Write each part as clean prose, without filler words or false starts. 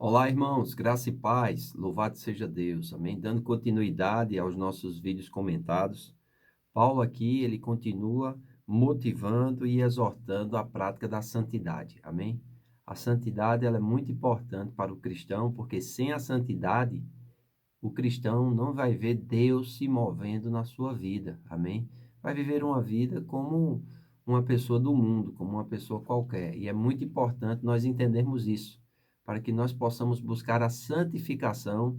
Olá, irmãos, graça e paz, louvado seja Deus, amém? Dando continuidade aos nossos vídeos comentados, Paulo aqui, ele continua motivando e exortando a prática da santidade, amém? A santidade, ela é muito importante para o cristão, porque sem a santidade, o cristão não vai ver Deus se movendo na sua vida, amém? Vai viver uma vida como uma pessoa do mundo, como uma pessoa qualquer. E é muito importante nós entendermos isso, para que nós possamos buscar a santificação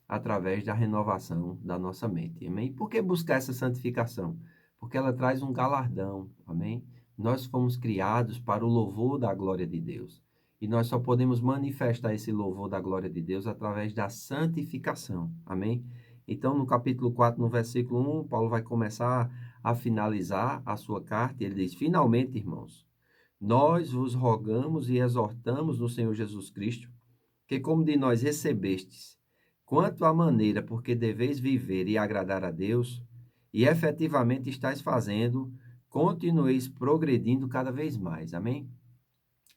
através da renovação da nossa mente, amém? E por que buscar essa santificação? Porque ela traz um galardão, amém? Nós fomos criados para o louvor da glória de Deus. E nós só podemos manifestar esse louvor da glória de Deus através da santificação. Amém? Então, no capítulo 4, no versículo 1, Paulo vai começar a finalizar a sua carta. E ele diz: Finalmente, irmãos, nós vos rogamos e exortamos no Senhor Jesus Cristo, que como de nós recebestes, quanto à maneira por que deveis viver e agradar a Deus, e efetivamente estáis fazendo, continueis progredindo cada vez mais. Amém?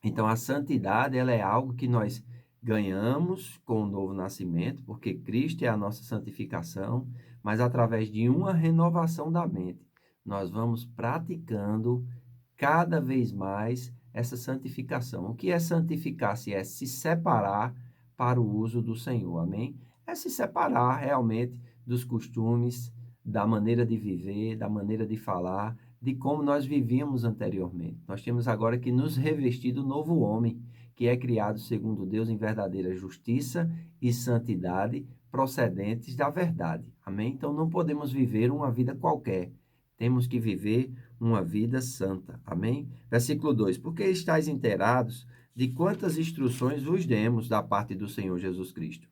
Então, a santidade, ela é algo que nós ganhamos com o novo nascimento, porque Cristo é a nossa santificação, mas através de uma renovação da mente, nós vamos praticando cada vez mais essa santificação. O que é santificar-se? É se separar para o uso do Senhor, amém? É se separar realmente dos costumes, da maneira de viver, da maneira de falar, de como nós vivíamos anteriormente. Nós temos agora que nos revestir do novo homem, que é criado segundo Deus em verdadeira justiça e santidade procedentes da verdade. Amém? Então não podemos viver uma vida qualquer. Temos que viver uma vida santa. Amém? Versículo 2: Porque estáis inteirados de quantas instruções vos demos da parte do Senhor Jesus Cristo.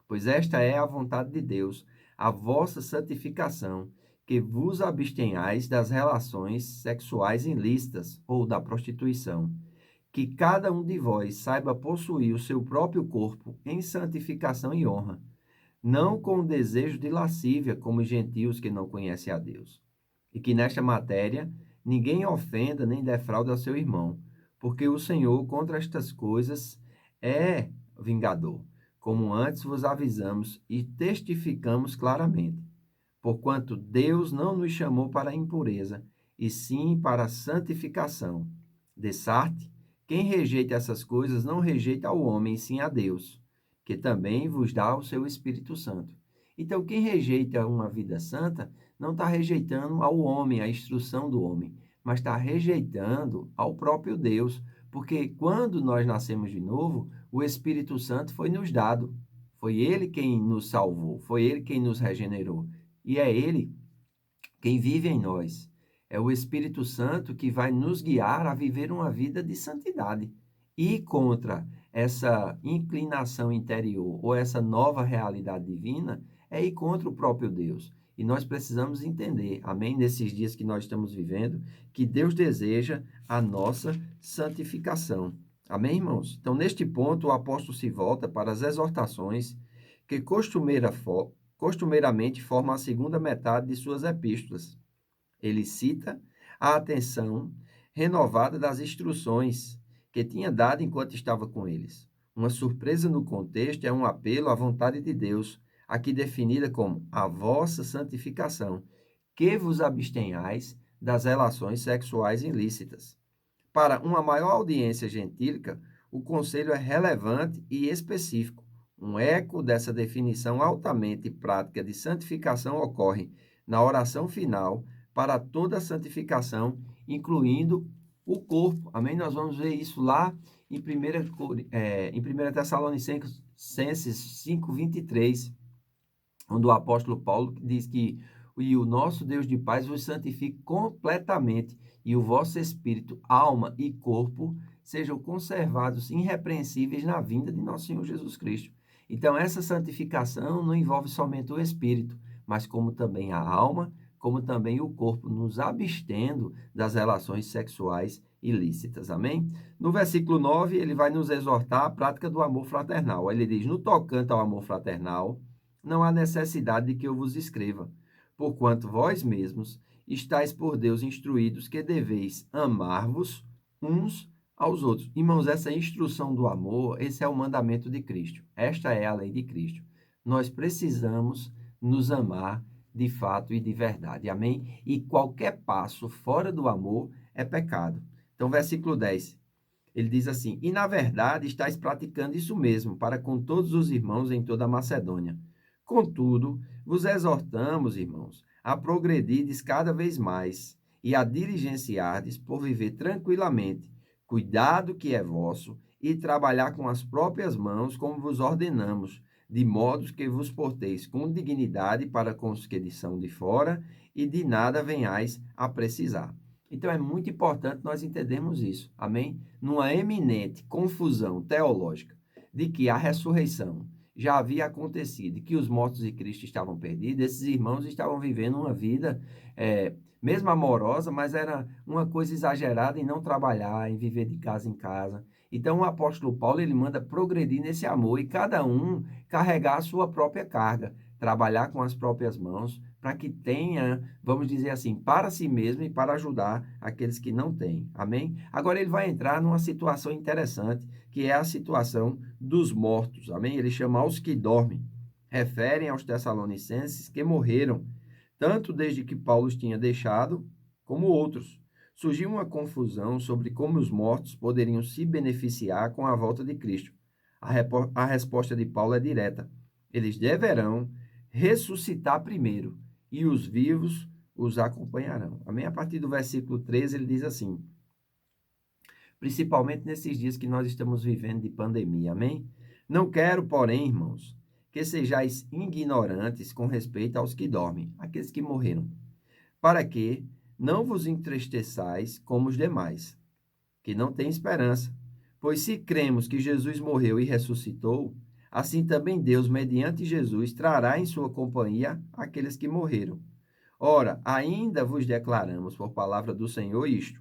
Pois esta é a vontade de Deus, a vossa santificação, que vos abstenhais das relações sexuais ilícitas ou da prostituição, que cada um de vós saiba possuir o seu próprio corpo em santificação e honra, não com o desejo de lascívia, como os gentios que não conhecem a Deus. E que nesta matéria ninguém ofenda nem defraude ao seu irmão, porque o Senhor contra estas coisas é vingador, como antes vos avisamos e testificamos claramente. Porquanto Deus não nos chamou para a impureza, e sim para a santificação. De Sarte, quem rejeita essas coisas não rejeita ao homem, sim a Deus, que também vos dá o seu Espírito Santo. Então, quem rejeita uma vida santa, não está rejeitando ao homem, a instrução do homem, mas está rejeitando ao próprio Deus, porque quando nós nascemos de novo, o Espírito Santo foi nos dado. Foi ele quem nos salvou, foi ele quem nos regenerou. E é ele quem vive em nós. É o Espírito Santo que vai nos guiar a viver uma vida de santidade. E contra essa inclinação interior ou essa nova realidade divina, é ir contra o próprio Deus. E nós precisamos entender, amém, nesses dias que nós estamos vivendo, que Deus deseja a nossa santificação. Amém, irmãos? Então, neste ponto, o apóstolo se volta para as exortações que costumeiramente formam a segunda metade de suas epístolas. Ele cita a atenção renovada das instruções que tinha dado enquanto estava com eles. Uma surpresa no contexto é um apelo à vontade de Deus, aqui definida como a vossa santificação, que vos abstenhais das relações sexuais ilícitas. Para uma maior audiência gentílica, o conselho é relevante e específico. Um eco dessa definição altamente prática de santificação ocorre na oração final para toda a santificação, incluindo o corpo. Amém? Nós vamos ver isso lá em 1 Tessalonicenses 5:23, onde o apóstolo Paulo diz que e o nosso Deus de paz vos santifique completamente, e o vosso espírito, alma e corpo sejam conservados irrepreensíveis na vinda de nosso Senhor Jesus Cristo. Então, essa santificação não envolve somente o espírito, mas como também a alma, como também o corpo, nos abstendo das relações sexuais ilícitas. Amém? No versículo 9, ele vai nos exortar à prática do amor fraternal. Ele diz: no tocante ao amor fraternal, não há necessidade de que eu vos escreva, porquanto vós mesmos estáis por Deus instruídos que deveis amar-vos uns aos outros. Irmãos, essa instrução do amor, esse é o mandamento de Cristo. Esta é a lei de Cristo. Nós precisamos nos amar de fato e de verdade. Amém? E qualquer passo fora do amor é pecado. Então, versículo 10. Ele diz assim: E na verdade estáis praticando isso mesmo, para com todos os irmãos em toda a Macedônia. Contudo, vos exortamos, irmãos, a progredirdes cada vez mais e a diligenciardes por viver tranquilamente, cuidado que é vosso, e trabalhar com as próprias mãos, como vos ordenamos, de modo que vos porteis com dignidade para com os que são de fora, e de nada venhais a precisar. Então é muito importante nós entendermos isso, amém? Numa eminente confusão teológica de que a ressurreição já havia acontecido, que os mortos de Cristo estavam perdidos, esses irmãos estavam vivendo uma vida, mesmo amorosa, mas era uma coisa exagerada em não trabalhar, em viver de casa em casa. Então o apóstolo Paulo, ele manda progredir nesse amor e cada um carregar a sua própria carga, trabalhar com as próprias mãos, para que tenha, vamos dizer assim, para si mesmo e para ajudar aqueles que não têm. Amém? Agora ele vai entrar numa situação interessante, que é a situação dos mortos. Amém? Ele chama os que dormem. Referem aos tessalonicenses que morreram, tanto desde que Paulo os tinha deixado, como outros. Surgiu uma confusão sobre como os mortos poderiam se beneficiar com a volta de Cristo. A resposta de Paulo é direta. Eles deverão ressuscitar primeiro, e os vivos os acompanharão. Amém? A partir do versículo 13, ele diz assim: principalmente nesses dias que nós estamos vivendo de pandemia. Amém? Não quero, porém, irmãos, que sejais ignorantes com respeito aos que dormem, aqueles que morreram, para que não vos entristeçais como os demais, que não têm esperança. Pois se cremos que Jesus morreu e ressuscitou, assim também Deus, mediante Jesus, trará em sua companhia aqueles que morreram. Ora, ainda vos declaramos por palavra do Senhor isto: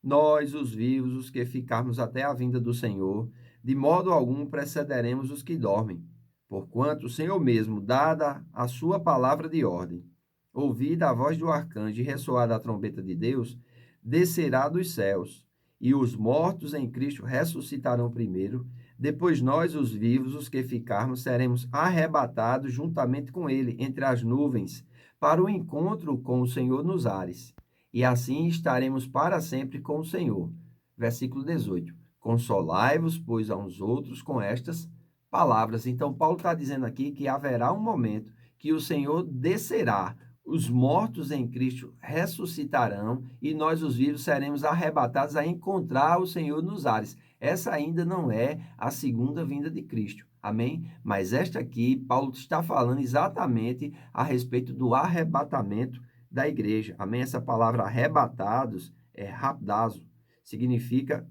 nós, os vivos, os que ficarmos até a vinda do Senhor, de modo algum precederemos os que dormem. Porquanto o Senhor mesmo, dada a sua palavra de ordem, ouvida a voz do arcanjo e ressoada a trombeta de Deus, descerá dos céus, e os mortos em Cristo ressuscitarão primeiro. Depois nós, os vivos, os que ficarmos, seremos arrebatados juntamente com ele entre as nuvens, para o encontro com o Senhor nos ares. E assim estaremos para sempre com o Senhor. Versículo 18. Consolai-vos, pois, a uns outros com estas palavras. Então, Paulo está dizendo aqui que haverá um momento que o Senhor descerá, os mortos em Cristo ressuscitarão e nós, os vivos, seremos arrebatados a encontrar o Senhor nos ares. Essa ainda não é a segunda vinda de Cristo. Amém? Mas esta aqui, Paulo está falando exatamente a respeito do arrebatamento da igreja. Amém? Essa palavra arrebatados é rapdazo, significa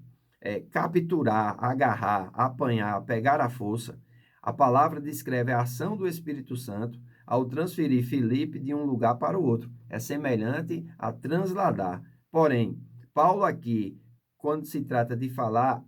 capturar, agarrar, apanhar, pegar à força. A palavra descreve a ação do Espírito Santo ao transferir Filipe de um lugar para o outro. É semelhante a transladar. Porém, Paulo aqui, quando se trata de falar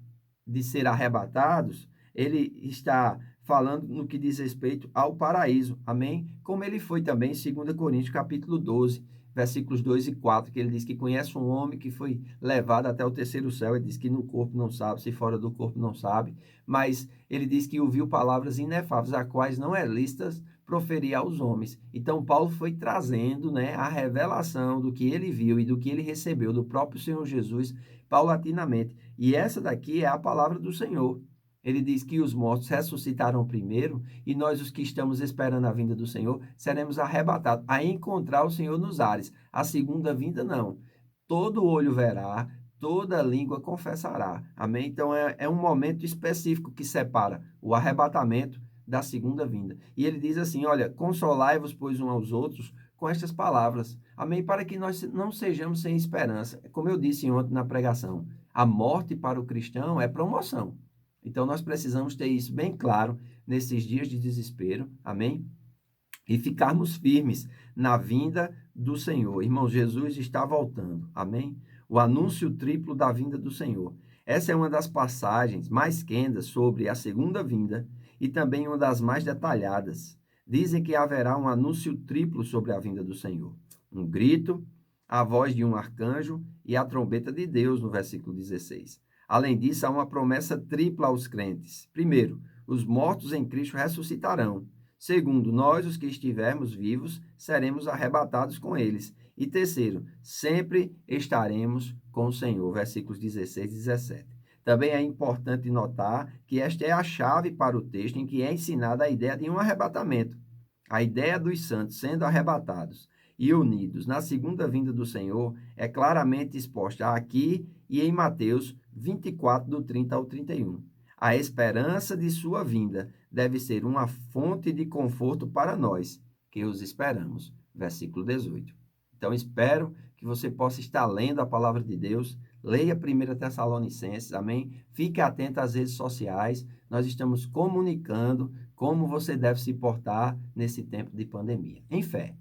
de ser arrebatados, ele está falando no que diz respeito ao paraíso. Amém? Como ele foi também em 2 Coríntios, capítulo 12, versículos 2 e 4, que ele diz que conhece um homem que foi levado até o terceiro céu. Ele diz que no corpo não sabe, se fora do corpo não sabe, mas ele diz que ouviu palavras inefáveis, a quais não é lícitas proferir aos homens. Então, Paulo foi trazendo, né, a revelação do que ele viu e do que ele recebeu do próprio Senhor Jesus paulatinamente. E essa daqui é a palavra do Senhor. Ele diz que os mortos ressuscitarão primeiro e nós, os que estamos esperando a vinda do Senhor, seremos arrebatados a encontrar o Senhor nos ares. A segunda vinda, não. Todo olho verá, toda língua confessará. Amém? Então, é um momento específico que separa o arrebatamento da segunda vinda. E ele diz assim, olha, consolai-vos, pois, uns aos outros com estas palavras. Amém? Para que nós não sejamos sem esperança. Como eu disse ontem na pregação, a morte para o cristão é promoção. Então, nós precisamos ter isso bem claro nesses dias de desespero, amém? E ficarmos firmes na vinda do Senhor. Irmão, Jesus está voltando, amém? O anúncio triplo da vinda do Senhor. Essa é uma das passagens mais quentas sobre a segunda vinda e também uma das mais detalhadas. Dizem que haverá um anúncio triplo sobre a vinda do Senhor. Um grito, a voz de um arcanjo e a trombeta de Deus, no versículo 16. Além disso, há uma promessa tripla aos crentes. Primeiro, os mortos em Cristo ressuscitarão. Segundo, nós, os que estivermos vivos, seremos arrebatados com eles. E terceiro, sempre estaremos com o Senhor. Versículos 16 e 17. Também é importante notar que esta é a chave para o texto em que é ensinada a ideia de um arrebatamento. A ideia dos santos sendo arrebatados e unidos na segunda vinda do Senhor é claramente exposta aqui e em Mateus 24, do 30 ao 31. A esperança de sua vinda deve ser uma fonte de conforto para nós, que os esperamos. Versículo 18. Então, espero que você possa estar lendo a palavra de Deus. Leia 1 Tessalonicenses, amém? Fique atento às redes sociais. Nós estamos comunicando como você deve se portar nesse tempo de pandemia. Em fé,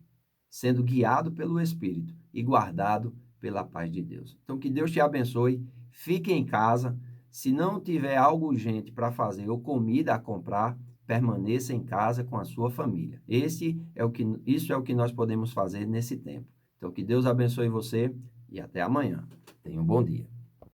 sendo guiado pelo Espírito e guardado pela paz de Deus. Então, que Deus te abençoe. Fique em casa. Se não tiver algo urgente para fazer ou comida a comprar, permaneça em casa com a sua família. Isso é o que nós podemos fazer nesse tempo. Então, que Deus abençoe você e até amanhã. Tenha um bom dia.